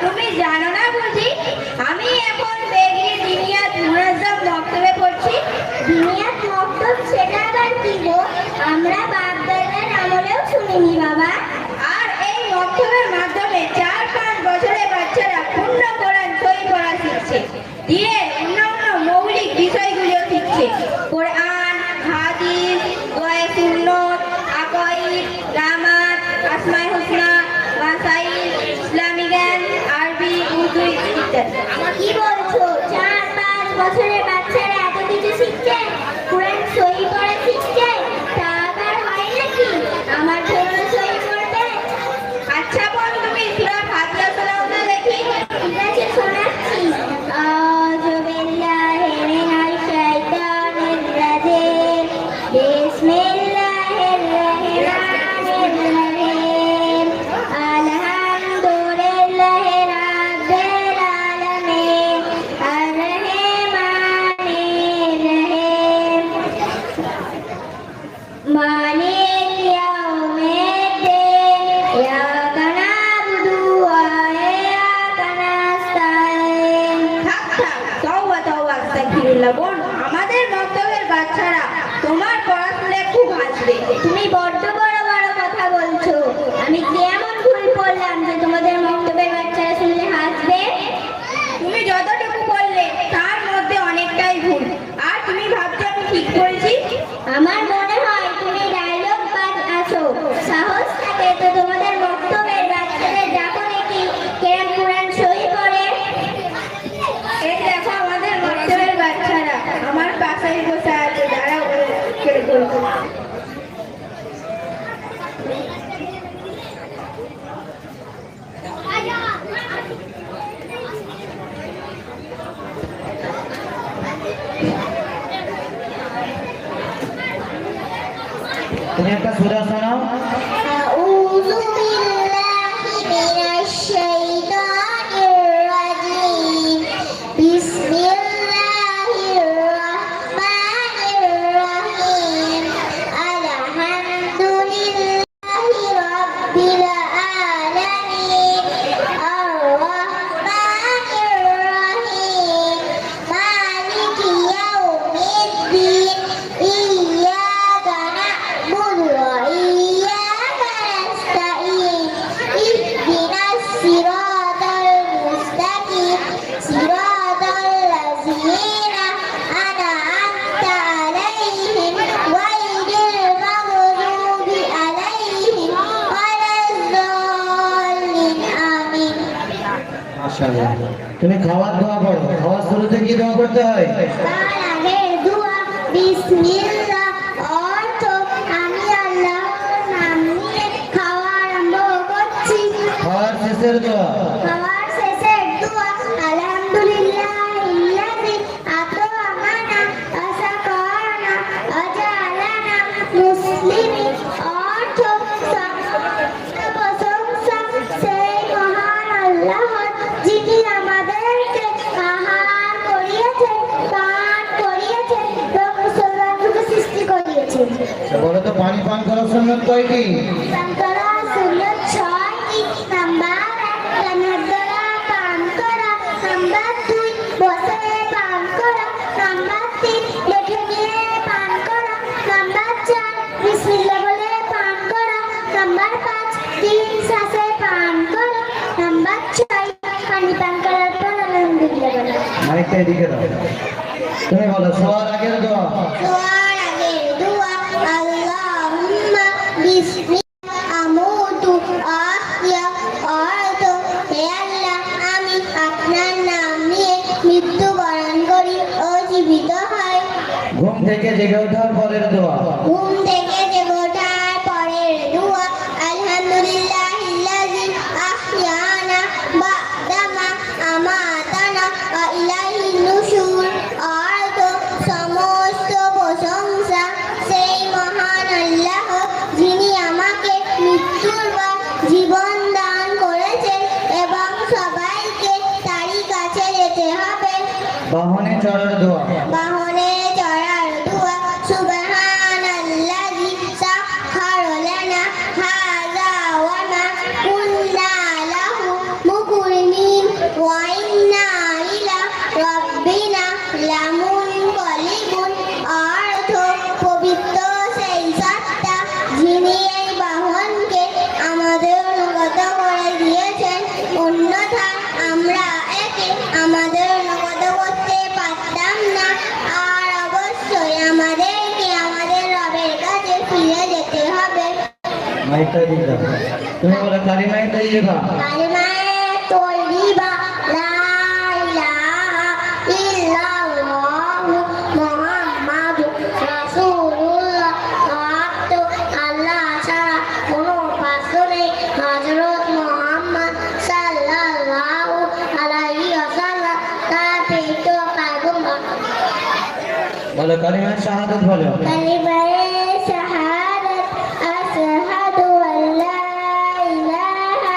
তুমি জানো না বুঝি আমি এখন বেগলি দিনিয়াত মুনাজ্জম মক্তবে পড়ছি। দিনিয়াত মক্তব সেটা আবার কি গো? আমরা বাপ দাদার আমলেও শুনিনি বাবা। আর এই মক্তবের মাধ্যমে 4-5 বছরের বাচ্চারা পূর্ণ কোরআন সহি পড়া শিখছে। দিনের অন্যান্য মৌলিক বিষয়গুলো শিখছে। কোরআন, হাদিস, দোয়া সুন্নত, আকাইদ, রামাত, আসমায়ে হুসনা, মাসাইল, ইসলামী জ্ঞান, আরবি, উর্দু ইত্যাদি। কি বলছো? 4-5 বছরের বাচ্চারা এত কিছু শিখছে? কোরআন সহি পড়া শিখছে? তা আবার হয় নাকি? আমার জন্য সহি করবে? আচ্ছা বোন, তুমি সূরা ফাতিহা শোনাও না দেখি। ঠিক আছে, শোনাচ্ছি। আউযু বিল্লাহি মিনাশ শাইতানির রাজিম। বিসমিল্লাহির রহমানির রহিম। আলহামদুলিল্লাহি রাব্বিল আলামিন। আর রহমানির রহিম। মালিক ইয়াউমিদ্দিন। ইয়াকা না'বুদু ওয়া ইয়াকা নাস্তাইন। থাক থাক, তওবা তওবা, আস্তাগফিরুল্লাহ। বোন, আমাদের মক্তবের বাচ্চারা তোমার পড়া শুনে খুব হাসবে। তুমি বড্ড বড় বড় কথা বলছো। আমি কি এমন ভুল করলাম যে তোমাদের মক্তবের বাচ্চারা শুনলে হাসবে? তুমি যতটুকু বললে তার মধ্যে অনেকটাই ভুল। আর তুমি ভাবছো আমি ঠিক বলছি? আমার মনে হয় তুমি ডায়লগ বাজ আছো। সাহস থাকে তো তোমাদের মক্তবের বাচ্চাদের দেখো নাকি কেরম কোরআন সহি পড়ে। এই দেখো আমাদের মক্তবের বাচ্চারা আমার পাশেই বসে আছে। দাঁড়াও, ছেড়ে বলবো। তুমি একটা সূরা শোনাও। আউযু বিল্লাহি মিনাশ শাইতানির রাজিম। বিসমিল্লাহির রহমানির রহিম। আলহামদুলিল্লাহি রাব্বিল আলামিন। আর রহমানির রহিম। মালিকি ইয়াউমিদ্দিন। ইয়াকা না'বুদু ওয়া ইয়াকা নাস্তাইন। ইহদিনাস সিরাতাল মুস্তাকিম। সিরাতাল লাযিনা আন'আমতা আলাইহিম গায়রিল মাগদুবি আলাইহিম ওয়ালাদ-দাল্লিন। আমিন। মাশাআল্লাহ। তুমি খাওয়ার দোয়া পড়ো। খাওয়ার শুরুতে কি দোয়া করতে হয়? তার আগে দোয়া বিসমিল্লাহ, অর্থ আমি আল্লাহর নাম নিয়ে খাওয়া আরম্ভ করছি। খাওয়ার শেষের দোয়া? খাওয়ার শেষের দোয়া আলহামদুলিল্লাহিল্লাযী আত'আমানা ওয়া সাকানা ওয়া জা'আলানা মুসলিমিন। অর্থ সমস্ত প্রশংসা সেই মহান আল্লাহর, যিনি আমাদেরকে আহার করিয়েছেন, পান করিয়েছেন এবং মুসলমান রূপে সৃষ্টি করিয়েছেন। বলো তো, পানি পান করার সুন্নাত কয়টি? পানকরা সুন্নাত 6টি। নাম্বার 1 কানের দ্বারা পান করা। নাম্বার 2 বসে পান করা। নাম্বার 3 লেখে নিয়ে পান করা। নাম্বার 4 বিসমিল্লাহ বলে পান করা। নাম্বার 5 3 শ্বাসে পান করা। নাম্বার 6 পানি পান করার পর আলহামদুলিল্লাহ বলা। মাইকটা এদিকে দাও। তুমি বলো শোয়ার আগের দোয়া। শোয়ার আগের দোয়া আল্লাহুম্মা বিসমিকা আমুতু ওয়া আহইয়া। অর্থ হে আল্লাহ, আমি আপনার নাম নিয়ে মৃত্যুবরণ করি ও জীবিত হই। ঘুম থেকে জেগে ওঠার পরের দোয়া। ঘুম থেকে জেগে ওঠার পরের দোয়া আলহামদুলিল্লাহিল্লাযী আহইয়ানা বা'দামা আমাতানা ওয়া ইলাইহিন নুশুর। অর্থ সমস্ত প্রশংসা সেই মহান আল্লাহ, যিনি আমাকে মৃত্যুর পর জীবন দান করেছেন এবং সবাইকে তারই কাছে যেতে হবে। বাহনে চড়ার দোয়া। বাহনে চড়ার দোয়া সুবহানাল্লাযী সাখখারা লানা হাযা ওয়া মা কুন্না লাহু মুকরিনিন। আগে আমাদের অনুগত করতে পারতাম না। আর অবশ্যই আমাদেরকে আমাদের রবের কাছে ফিরে যেতে হবে। মাইকটা দিয়ে দাও। তুমি বলো কালিমায়ে তৈয়বা। কালিমায়ে তৈয়বা লা ইলাহা ইল্লাল্লাহু মুহাম্মাদুর রাসূলুল্লাহ। সত্য আল্লাহ ছাড়া কোনো উপাস্য নেই। হযরত মুহাম্মদ সাল্লাল্লাহু আলাইহি ওয়াসাল্লাম তার প্রেরিত পয়গম্বর। বলো কালিমায়ে শাহাদাত বলো। কালিমায়ে শাহাদাত আশহাদু আল্লা ইলাহা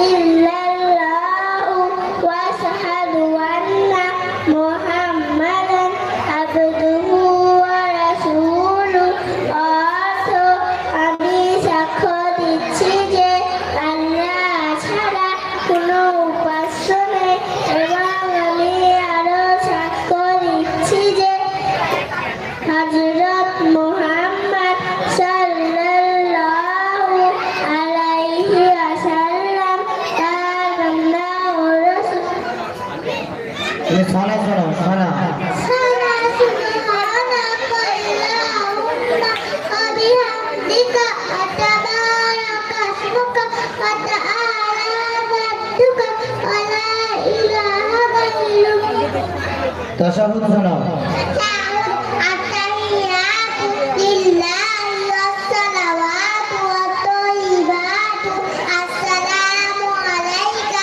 ইল্লাল্লাহু ওয়া আশহাদু আন্না মুহাম্মাদান আবদুহু ওয়া রাসূলুহু। অর্থ আমি সাক্ষ্য দিচ্ছি যে আল্লাহ ছাড়া কোনো উপাস্য নেই এবং আমি আরো সাক্ষ্য দিচ্ছি যে হযরত মুহাম্মদ সাল্লাল্লাহু আলাইহি ওয়াসাল্লাম তার বান্দা ও রাসূল। তুমি সানা শোনো সানা। সানা সুবহানাকা আল্লাহুম্মা ওয়া বিহামদিকা তাবারাকা ইসমুকা ওয়া তাআলা জাদ্দুকা ওয়া লা ইলাহা গায়রুক। তাশাহুদ শোনো। التحيات لله والصلوات والطيبات. السلام عليك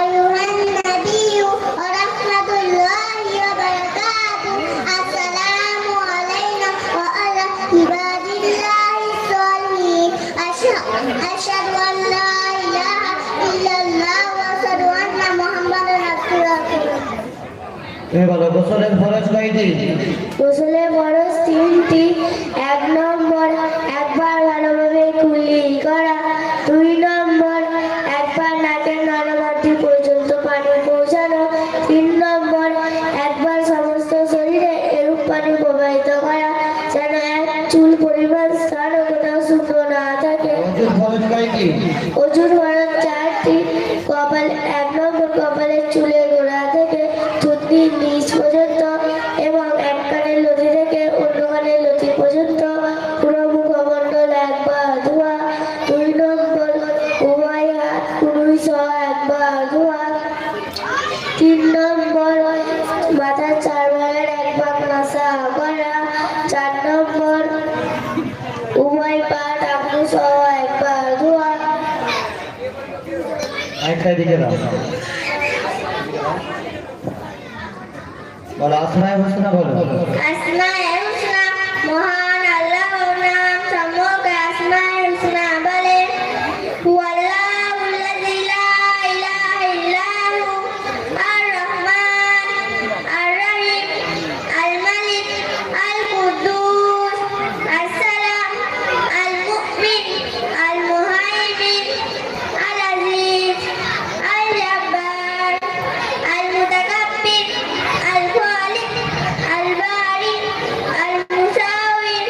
أيها النبي ورحمة الله وبركاته. السلام علينا وعلى عباد الله الصالحين. أشهد أن لا إله إلا الله وأشهد أن محمدا رسول الله. তুমি বলো গোসলের ফরজ কয়টি? গোসলের ফরজ 3টি। 1 নম্বর একবার ভালোভাবে কুলি করা। 2 নম্বর একবার নাকের নরমাটি পর্যন্ত পানি পৌঁছানো। 3 নম্বর একবার সমস্ত শরীরে এরূপ পানি প্রবাহিত করা যেন এক চুল পরিমাণ স্থানও কোথাও শুকনো না থাকে। ওযুর ফরজ কয়টি? অজুর ফরজ 4টি। কপাল 1 নম্বর কপালের চুলের গোড়া থেকে থুতনির নিচ পর্যন্ত এবং এক কানের লতি থেকে অন্য কানের লতি পর্যন্ত পুরো মুখমণ্ডল একবার ধোয়া। 2 নম্বর উভয় হাত কুনুই সহ একবার ধোয়া। 3 নম্বর মাথার 4 ভাগের 1 ভাগ মাসা করা। 4 নম্বর উভয় পা টাকনু সহ একবার ধোয়া। মাইকটা দিকে দাও। বলো আসমায়ে হুসনা বলো। আসমায়ে হুসনা মহান আল্লাহর নাম সমগ্র আসমায়ে হুসনা বলে। হুয়াল্লাহুল্লাযী লা ইলাহা ইল্লা হু আর রহমান আর রহিম আল মালিক আল কুদ্দুস আসসালাম আল মুমিন আল মুহাইমিন আল আজিজ আল জাব্বার আল মুতাকাব্বির আল খালিক আল বারি আল মুসাওয়ির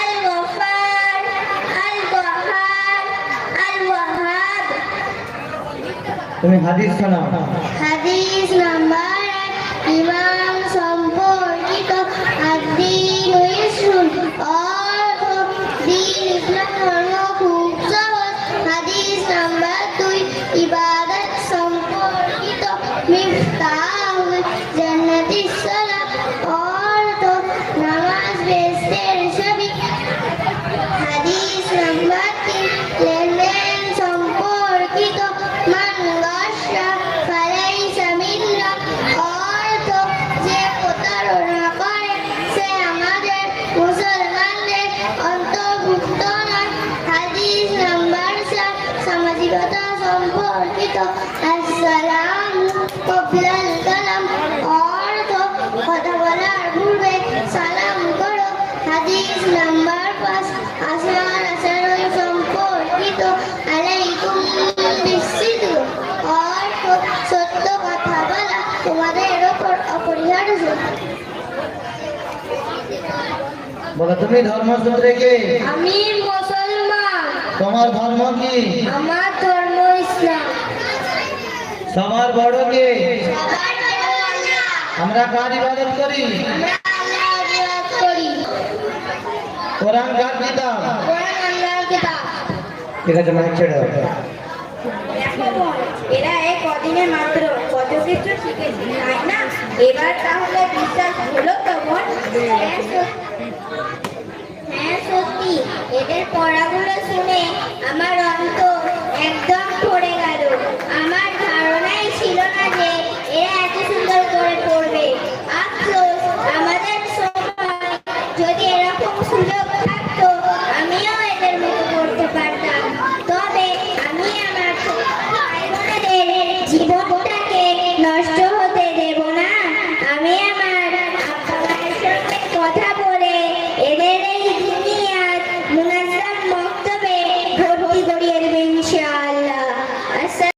আল গফফার আল কাহ্হার আল ওয়াহ্হাব। তুমি হাদিস শোনাও। হাদিস নাম্বার 1 ইমাম সম্পর্কিত আদ-দীন ইসলাম। অর্থ দ্বীন ইসলাম ধর্ম খুব সহজ। হাদিস নাম্বার 2 ইবাদত সম্পর্কিত মিফতাহুল জান্নাতিস সালাত। অর্থ নামাজ বেহেশতের চাবি। হাদিস নাম্বার 3 লেনদেন সম্পর্কিত মান গাশা ফালাইসা মিন্না। অর্থ যে প্রতারণা করে সে আমাদের মুসলমানদের অন্তর্ভুক্ত নয়। হাদিস নাম্বার 4 সামাজিকতা সম্পর্কিত আসসালামু ক্বাবলাল কালাম। অর্থ কথা বলার পূর্বে সালাম করো। হাদিস নাম্বার 5 আচার আচরণ সম্পর্কিত আলাইকুম বিসিদক। অর্থ সত্য কথা বলা তোমাদের উপর অপরিহার্য। বলো তুমি ধর্মসূত্রে কে? আমি মুসলমান। তোমার ধর্ম কি? আমার ধর্ম ইসলাম। সবার বড় কে? সবার আমরা কার ইবাদত করি? আমরা আল্লাহর ইবাদত করি। কোরআন কার কিতাব? কোরআন আল্লাহর কিতাব। ঠিক আছে, মাইক ছেড়ে দাও। দেখো বোন, এরা এই কদিনে মাত্র কত কিছু শিখেছে, তাই না? এবার তাহলে বিশ্বাস হলো তো বোন? হ্যাঁ সত্যি, এদের পড়াগুলো শুনে আমার অন্তর একদম ভরে গেল। আমার ধারণাই ছিল না যে এরা এত সুন্দর করে পড়বে। আফসোস, আমাদের সময় যদি এরকম সুযোগ থাকতো